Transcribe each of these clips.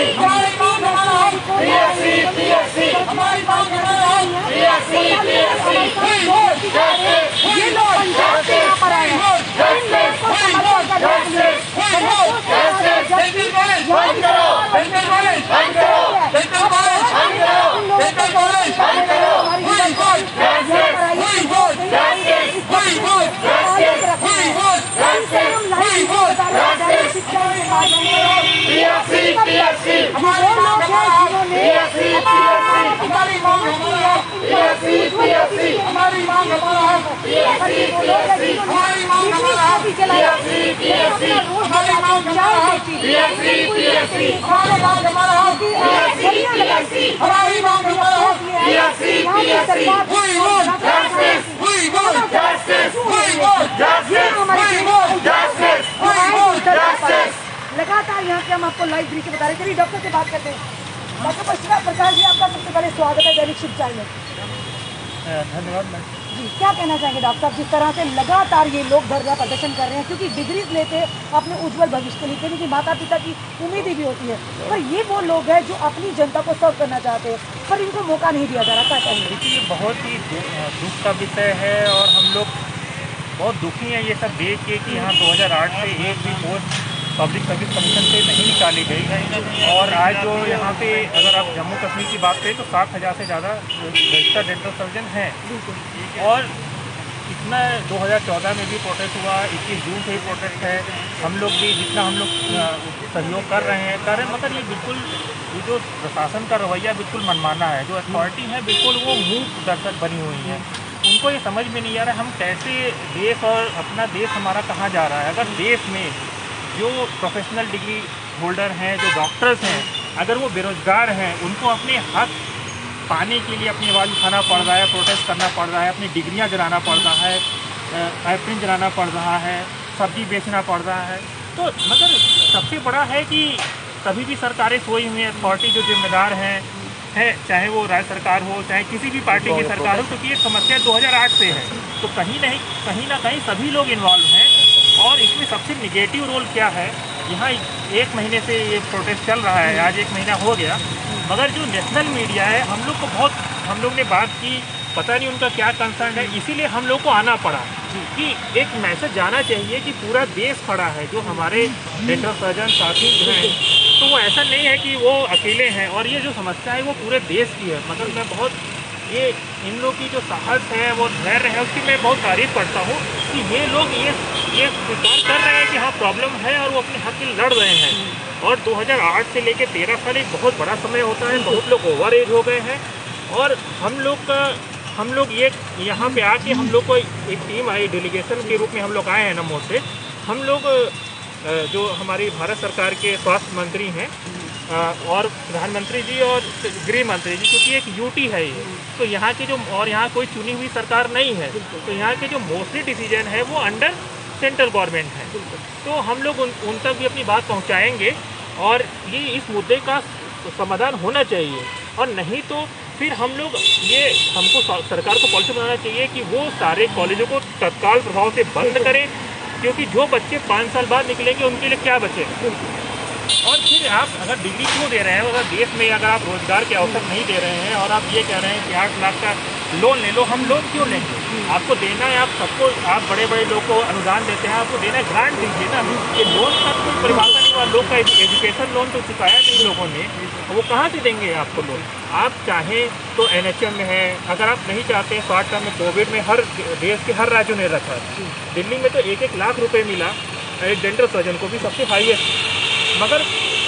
हमारी मांग हमारी मांग ये लोग पंजाब से यहाँ पर आए हैं, इन लोगों को समर्थन करने के लिए लगातार यहाँ से हम आपको लाइव दृश्य बता रहे हैं। चलिए डॉक्टर से बात करते हैं। डॉक्टर प्रकाश जी, आपका सबसे पहले स्वागत है दैनिक शुभ में। धन्यवाद मैम जी, क्या कहना चाहेंगे डॉक्टर साहब, जिस तरह से लगातार ये लोग धरना प्रदर्शन कर रहे हैं, क्योंकि डिग्रीज लेते अपने उज्जवल भविष्य के लिए, क्योंकि माता पिता की उम्मीदें भी होती है, पर ये वो लोग हैं जो अपनी जनता को सर्व करना चाहते हैं, पर इनको मौका नहीं दिया जा रहा। क्या कहेंगे? देखिए, ये बहुत ही दुख का विषय है और हम लोग बहुत दुखी हैं ये सब देख के कि यहाँ 2008 से एक भी पोस्ट पब्लिक सर्विस कमीशन से नहीं निकाली गई। और आज जो यहाँ पे अगर आप जम्मू कश्मीर की बात करें तो 60,000 से ज़्यादा रजिस्टर्ड डेंटल सर्जन हैं। और इतना 2014 में भी प्रोटेस्ट हुआ, 21 जून से ही प्रोटेस्ट है। हम लोग भी जितना हम लोग सहयोग कर रहे हैं मगर ये बिल्कुल ये जो प्रशासन का रवैया बिल्कुल मनमाना है। जो अथॉरिटी है बिल्कुल वो मूक दर्शक बनी हुई है। उनको ये समझ में नहीं आ रहा है हम कैसे देश और अपना देश हमारा कहाँ जा रहा है। अगर देश में जो प्रोफेशनल डिग्री होल्डर हैं, जो डॉक्टर्स हैं, अगर वो बेरोजगार हैं, उनको अपने हक पाने के लिए अपनी आवाज़ उठाना पड़ रहा है, प्रोटेस्ट करना पड़ रहा है, अपनी डिग्रियां जलाना पड़ रहा है, एप्रिन जलाना पड़ रहा है, सब्जी बेचना पड़ रहा है। तो मगर सबसे बड़ा है कि कभी भी सरकारें सोई हुई हैं, अथॉरिटी जो जिम्मेदार है चाहे वो राज्य सरकार हो, चाहे किसी भी पार्टी की सरकार हो, क्योंकि ये समस्या 2008 से है। तो कहीं ना कहीं सभी लोग इन्वॉल्व हैं। और इसमें सबसे निगेटिव रोल क्या है, यहाँ 1 महीने से ये प्रोटेस्ट चल रहा है, आज 1 महीना हो गया, मगर जो नेशनल मीडिया है हम लोग ने बात की, पता नहीं उनका क्या कंसर्न है, इसीलिए हम लोग को आना पड़ा कि एक मैसेज जाना चाहिए कि पूरा देश खड़ा है। जो हमारे डेंटल सर्जन साथी हैं तो वो ऐसा नहीं है कि वो अकेले हैं, और ये जो समस्या है वो पूरे देश की है। मगर मैं बहुत ये इन लोग की जो साहस है, वो धैर्य है, उसकी मैं बहुत तारीफ करता हूँ कि ये लोग ये स्वीकार कर रहे हैं कि हाँ प्रॉब्लम है और वो अपने हक के लिए लड़ रहे हैं। और 2008 से लेकर 13 साल एक बहुत बड़ा समय होता है। बहुत लोग ओवर एज हो गए हैं और हम लोग ये यहाँ पे आके हम लोग को एक टीम आई, डेलीगेशन के रूप में हम लोग आए हैं नमो से। हम लोग जो हमारी भारत सरकार के स्वास्थ्य मंत्री हैं और प्रधानमंत्री जी और गृह मंत्री जी, क्योंकि एक यूटी है ये, तो यहाँ की और यहाँ कोई चुनी हुई सरकार नहीं है, तो यहाँ के जो मोस्टली डिसीजन है वो अंडर सेंट्रल गवर्नमेंट है। तो हम लोग उन तक भी अपनी बात पहुँचाएंगे और ये इस मुद्दे का समाधान होना चाहिए। और नहीं तो फिर हम लोग हमको सरकार को पॉलिसी बनाना चाहिए कि वो सारे कॉलेजों को तत्काल प्रभाव से बंद करें, क्योंकि जो बच्चे 5 साल बाद निकलेंगे उनके लिए क्या बचेगा। और फिर आप अगर डिग्री क्यों दे रहे हैं, अगर देश में अगर आप रोजगार के अवसर नहीं दे रहे हैं और आप ये कह रहे हैं कि 8 लाख का लोन ले लो, हम लोन क्यों लेंगे? आपको देना है, आप सबको, आप बड़े बड़े लोग को अनुदान देते हैं, आपको देना है, ग्रांट दीजिए ना। ये लोन का कोई परिभाषा नहीं हुआ, लोग का एजुकेशन लोन तो चुकाया नहीं लोगों ने, वो कहाँ से देंगे आपको लोन? आप चाहें तो NHM में है, अगर आप नहीं चाहते शॉर्ट टर्म में कोविड में हर देश के हर राज्यों ने रखा। दिल्ली में तो 1-1 लाख रुपये मिला एक डेंटल सर्जन को भी, सबसे हाईएस्ट। मगर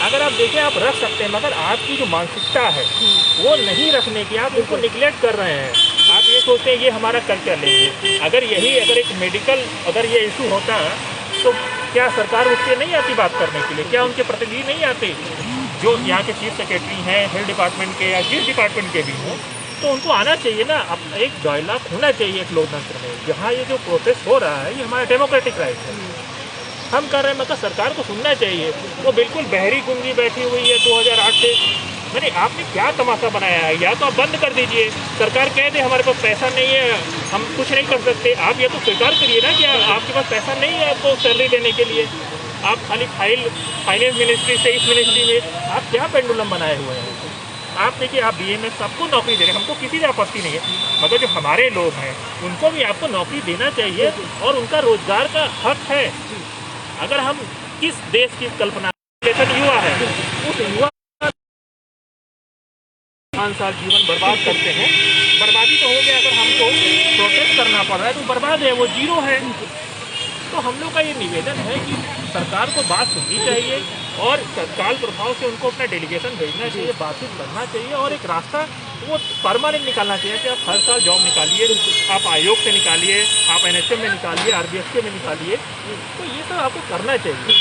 अगर आप देखें आप रख सकते हैं, मगर आपकी जो मानसिकता है वो नहीं रखने की, आप उनको निगलेक्ट कर रहे हैं। आप ये सोचते हैं ये हमारा कल्चर लेंगे। अगर एक मेडिकल अगर ये इशू होता तो क्या सरकार उससे नहीं आती बात करने के लिए? क्या उनके प्रतिनिधि नहीं आते जो यहाँ के चीफ सेक्रेटरी हैं, हेल्थ डिपार्टमेंट के या जिस डिपार्टमेंट के भी हों? तो उनको आना चाहिए ना। अब एक डायलॉग होना चाहिए एक लोकतंत्र में, जहाँ ये जो प्रोटेस्ट हो रहा है ये हमारा डेमोक्रेटिक राइट है, हम कर रहे हैं, मगर सरकार को सुनना चाहिए। वो बिल्कुल बहरी गुंगी बैठी हुई है 2008 से। मैंने आपने क्या तमाशा बनाया है? या तो आप बंद कर दीजिए, सरकार कह दे हमारे पास पैसा नहीं है, हम कुछ नहीं कर सकते। आप या तो स्वीकार करिए ना कि आपके पास पैसा नहीं है आपको सैलरी देने के लिए। आप खाली फाइनेंस मिनिस्ट्री से इस मिनिस्ट्री में आप क्या पेंडुलम बनाए हुए हैं? आप देखिए, आप BAMS सबको नौकरी दे रहे हैं, हमको किसी से आपत्ति नहीं है, मगर जो हमारे लोग हैं उनको भी आपको नौकरी देना चाहिए और उनका रोजगार का हक है। अगर हम किस देश की कल्पना, जैसा युवा है, उस युवा 5 साल जीवन बर्बाद करते हैं, बर्बादी तो हो गया, अगर हमको प्रोटेस्ट करना पड़ रहा है तो बर्बाद है, वो जीरो है। तो हम लोग का ये निवेदन है कि सरकार को बात सुननी चाहिए और तत्काल प्रभाव से उनको अपना डेलीगेशन भेजना चाहिए, बातचीत करना चाहिए और एक रास्ता वो परमानेंट निकालना चाहिए कि आप हर साल जॉब निकालिए, आप आयोग से निकालिए, आप NHM में निकालिए, RBSK में निकालिए, तो ये सब आपको करना चाहिए।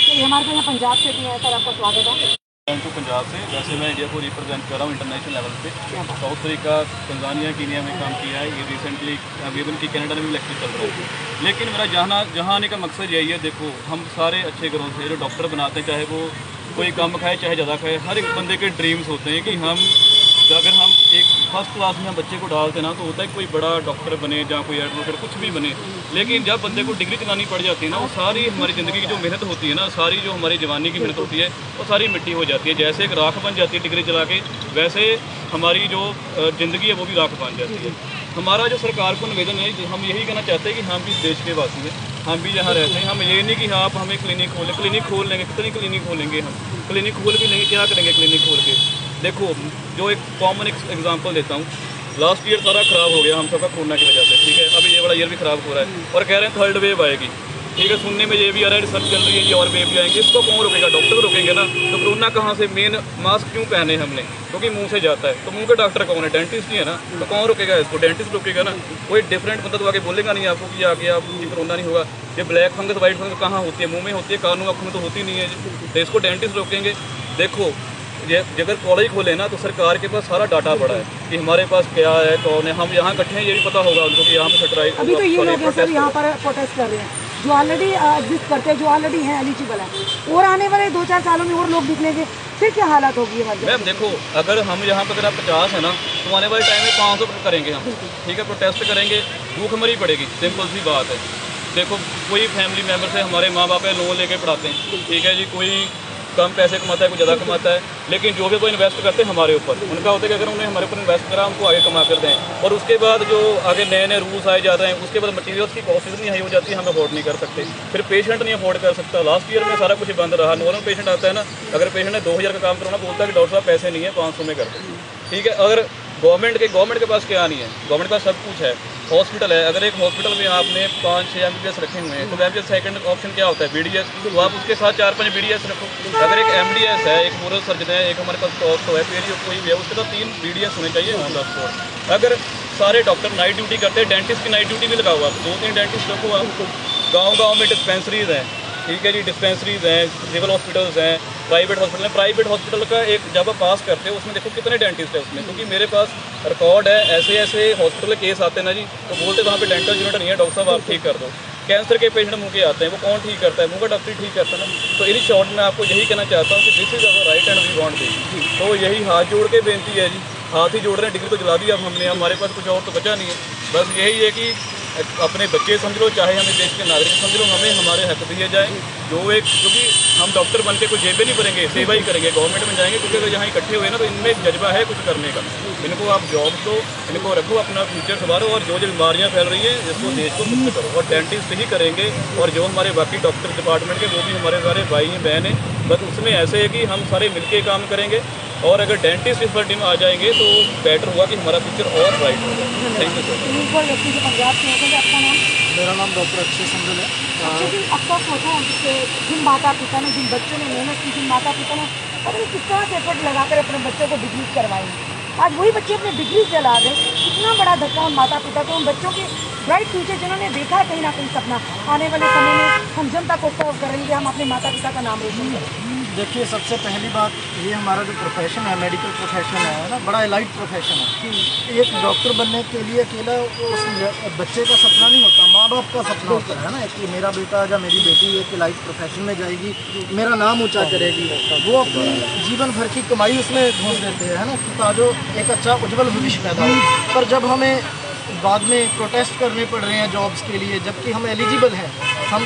तो हमारे यहाँ पंजाब से भी है सर, आपका स्वागत है। टू पंजाब से। वैसे मैं इंडिया को रिप्रेजेंट कर रहा हूँ इंटरनेशनल लेवल पे। साउथ अफ्रीका, तंजानिया, कीनिया में काम किया है। ये रिसेंटली अभी की कनाडा में भी इलेक्शन चल रहा है। लेकिन मेरा जहाँ आने का मकसद यही है, देखो हम सारे अच्छे घरों से जो डॉक्टर बनाते हैं, चाहे वो कोई कम खाए चाहे ज़्यादा खाए, हर एक बंदे के ड्रीम्स होते हैं कि अगर हम एक फर्स्ट क्लास में हम बच्चे को डालते ना, तो होता है कोई बड़ा डॉक्टर बने या कोई एडवोकेट कुछ भी बने। लेकिन जब बंदे को डिग्री चलानी पड़ जाती है ना, वो सारी हमारी ज़िंदगी की जो मेहनत होती है ना, सारी जो हमारी जवानी की मेहनत होती है, वो सारी मिट्टी हो जाती है। जैसे एक राख बन जाती है डिग्री चला के, वैसे हमारी जो ज़िंदगी है वो भी राख बन जाती है। हमारा जो सरकार को निवेदन है, हम यही कहना चाहते हैं कि हम भी इस देश के वासी हैं, हम भी यहाँ रहते हैं। हम ये नहीं कि हाँ आप हमें क्लिनिक खोल लेंगे, कितनी क्लिनिक खोलेंगे, हम क्लिनिक खोल भी लेंगे, क्या करेंगे क्लिनिक खोल के। देखो, जो एक कॉमन एग्जांपल देता हूँ, लास्ट ईयर सारा ख़राब हो गया हम सबका कोरोना की वजह से, ठीक है। अभी ये वाला ईयर भी ख़राब हो रहा है और कह रहे हैं थर्ड वेव आएगी, ठीक है। सुनने में ये भी आ रहा है, रिसर्च चल रही है, ये और वेव भी आएंगे। इसको कौन रोकेगा? डॉक्टर रोकेंगे ना। तो कोरोना कहाँ से? मेन मास्क क्यों पहने हमने? क्योंकि मुंह से जाता है। तो मुंह का डॉक्टर कौन है? डेंटिस्ट ही है ना। तो कौन रोकेगा इसको? डेंटिस्ट रोकेगा ना। कोई डिफरेंट बंदा तो आगे बोलेगा नहीं आपको कि आगे आप ये कोरोना नहीं होगा। ये ब्लैक फंगस वाइट फंगस कहाँ होती है? मुंह में होती है, कानों आँखों में तो होती नहीं है। तो इसको डेंटिस्ट रोकेंगे। देखो, ये अगर कॉलेज खोले ना, तो सरकार के पास सारा डाटा पड़ा है कि हमारे पास क्या है, कौन है। हम यहाँ इकट्ठे हैं, ये भी पता होगा उनको कि यहाँ पे सटराई अभी तो ये लोग हैं सर यहाँ पर प्रोटेस्ट कर रहे हैं, जो ऑलरेडी एग्जिस्ट करते हैं, जो ऑलरेडी हैं एलिजिबल हैं, और आने वाले 2-4 सालों में और लोग निकलेंगे, फिर क्या हालत होगी हमारी? मैम देखो, अगर हम यहाँ पर अगर 50 है ना, तो आने वाले टाइम में 500 करेंगे हम, ठीक है। प्रोटेस्ट करेंगे, भूखमरी पड़ेगी, सिंपल सी बात है। देखो, कोई फैमिली मेम्बर से हमारे माँ बाप है, लोन लेके पढ़ाते हैं, ठीक है जी। कोई कम पैसे कमाता है, कोई ज़्यादा कमाता है, लेकिन जो भी वो इन्वेस्ट करते हैं हमारे ऊपर, उनका होता है कि अगर उन्हें हमारे ऊपर इन्वेस्ट करा, हमको आगे कमा कर दें। और उसके बाद जो आगे नए नए रूल्स आए जाते हैं, उसके बाद मटीरियल्स की कॉस्ट इतनी हाई हो जाती है, हम अफोर्ड नहीं कर सकते। फिर पेशेंट नहीं अफोर्ड कर सकता। लास्ट ईयर में सारा कुछ बंद रहा। नॉर्मल पेशेंट आता है ना, अगर पेशेंट ने 2000 का काम करवाना, बोलता है कि डॉक्टर साहब पैसे नहीं है, 500 में कर दो, ठीक है। अगर गवर्नमेंट के पास क्या नहीं है? गवर्नमेंट के पास सब कुछ है। हॉस्पिटल है, अगर एक हॉस्पिटल में आपने 5-6 MBBS रखे हुए हैं, तो MBBS सेकंड ऑप्शन क्या होता है? BDS। तो आप उसके साथ 4-5 BDS रखो। अगर एक MDS है, एक मोरल सर्जन है, एक हमारे पास टॉप है, फिर कोई भी है, उसके साथ 3 BDS होने चाहिए ऑन द स्पॉट। अगर सारे डॉक्टर नाइट ड्यूटी करते हैं, डेंटिस्ट की नाइट ड्यूटी भी लगाओ आप, 2-3 डेंटिस्ट रखो आप। गाँव में डिस्पेंसरीज हैं, ठीक है जी, डिस्पेंसरीज हैं, सिविल हॉस्पिटल्स हैं, प्राइवेट हॉस्पिटल है। प्राइवेट हॉस्पिटल का एक जब आप पास करते हो, उसमें देखो कितने डेंटिस्ट है उसमें, क्योंकि मेरे पास रिकॉर्ड है। ऐसे हॉस्पिटल के केस आते हैं ना जी, तो बोलते वहाँ पे डेंटल यूनिट नहीं है, डॉक्टर साहब आप ठीक कर दो। कैंसर के पेशेंट मुँह के आते हैं, वो कौन ठीक करता है? मुँह का डॉक्टर ठीक करता है ना। तो इन शॉर्ट में आपको यही कहना चाहता हूँ कि this is our right and we want this. तो यही हाथ जोड़ के बेनती है जी, हाथ ही जोड़ रहे हैं। डिग्री तो जला दी अब हमने, हमारे पास कुछ और तो बचा नहीं है। बस यही है कि अपने बच्चे समझ लो, चाहे हमें देश के नागरिक समझ लो, हमें हमारे हक दिए जाए। क्योंकि हम डॉक्टर बन के कोई जेबें नहीं भरेंगे, सेवा ही करेंगे, गवर्नमेंट में जाएंगे। क्योंकि अगर यहाँ इकट्ठे हुए ना, तो इनमें एक जज्बा है कुछ करने का। इनको आप जॉब दो, इनको रखो, अपना फ्यूचर संभालो, और जो बीमारियाँ फैल रही हैं इसको देश को मुक्त करो। और डेंटिस्ट ही करेंगे, और जो हमारे बाकी डॉक्टर डिपार्टमेंट के, वो भी हमारे सारे भाई हैं, बहन हैं। बस उसमें ऐसे है कि हम सारे मिलके काम करेंगे, और अगर डेंटिस्ट इस फील्ड में आ जाएंगे तो बेटर होगा कि हमारा फ्यूचर और ब्राइट होगा। Thank you sir. पंजाब से आपका नाम? मेरा नाम डॉक्टर अक्षय संदल है। अच्छा जी, अब तक सोचो कि जिन माता पिता ने, जिन बच्चों ने मेहनत की, जिन माता पिता ने पता नहीं किस तरह से एफर्ट लगाकर अपने बच्चों को डिग्रीज करवाई, आज वही बच्चे अपने डिग्रीज जला दें। इतना बड़ा धक्का उन माता पिता को, उन बच्चों के ब्राइट फ्यूचर जिन्होंने देखा है कहीं ना कहीं सपना, आने वाले समय में हम जनता को सर्व करेंगे, हम अपने माता पिता का नाम रोशन करेंगे। देखिए, सबसे पहली बात, ये हमारा जो प्रोफेशन है, मेडिकल प्रोफेशन है ना, बड़ा एलाइट प्रोफेशन है। एक डॉक्टर बनने के लिए अकेला उस बच्चे का सपना नहीं होता, माँ बाप का सपना होता है ना, कि मेरा बेटा या मेरी बेटी एक एलाइट प्रोफेशन में जाएगी, मेरा नाम ऊंचा करेगी। वो अपनी जीवन भर की कमाई उसमें घोंस देते हैं ना, ताकि एक अच्छा उज्जवल भविष्य पैदा हो। पर जब हमें बाद में प्रोटेस्ट करने पड़ रहे हैं जॉब्स के लिए, जबकि हम एलिजिबल हैं, हम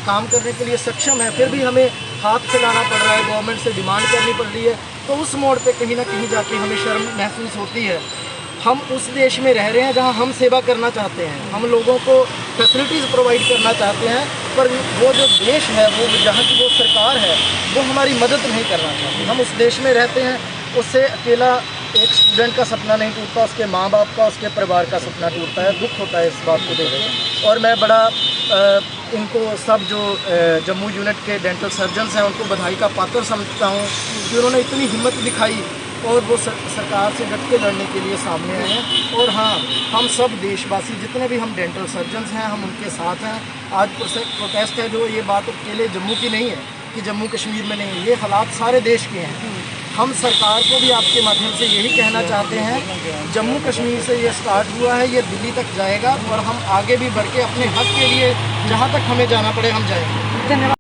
काम करने के लिए सक्षम हैं, फिर भी हमें हाथ फैलाना पड़ रहा है, गवर्नमेंट से डिमांड करनी पड़ रही है, तो उस मोड़ पे कहीं ना कहीं जाके हमें शर्म महसूस होती है। हम उस देश में रह रहे हैं जहां हम सेवा करना चाहते हैं, हम लोगों को फैसिलिटीज़ प्रोवाइड करना चाहते हैं, पर वो जो देश है, वो जहाँ की वो सरकार है, वो हमारी मदद नहीं करना चाहती। हम उस देश में रहते हैं, उससे अकेला एक स्टूडेंट का सपना नहीं टूटता, उसके माँ बाप का, उसके परिवार का सपना टूटता है। दुख होता है इस बात को देख के। और मैं बड़ा इनको सब जो जम्मू यूनिट के डेंटल सर्जन्स हैं उनको बधाई का पात्र समझता हूँ कि उन्होंने इतनी हिम्मत दिखाई और वो सरकार से डट के लड़ने के लिए सामने आए हैं। और हाँ, हम सब देशवासी जितने भी हम डेंटल सर्जन्स हैं, हम उनके साथ हैं। आज प्रोटेस्ट है जो, ये बात अकेले जम्मू की नहीं है कि जम्मू कश्मीर में नहीं, ये हालात सारे देश के हैं। हम सरकार को भी आपके माध्यम से यही कहना चाहते हैं, जम्मू कश्मीर से ये स्टार्ट हुआ है, ये दिल्ली तक जाएगा और हम आगे भी बढ़ के अपने हक के लिए जहाँ तक हमें जाना पड़े हम जाएंगे। धन्यवाद।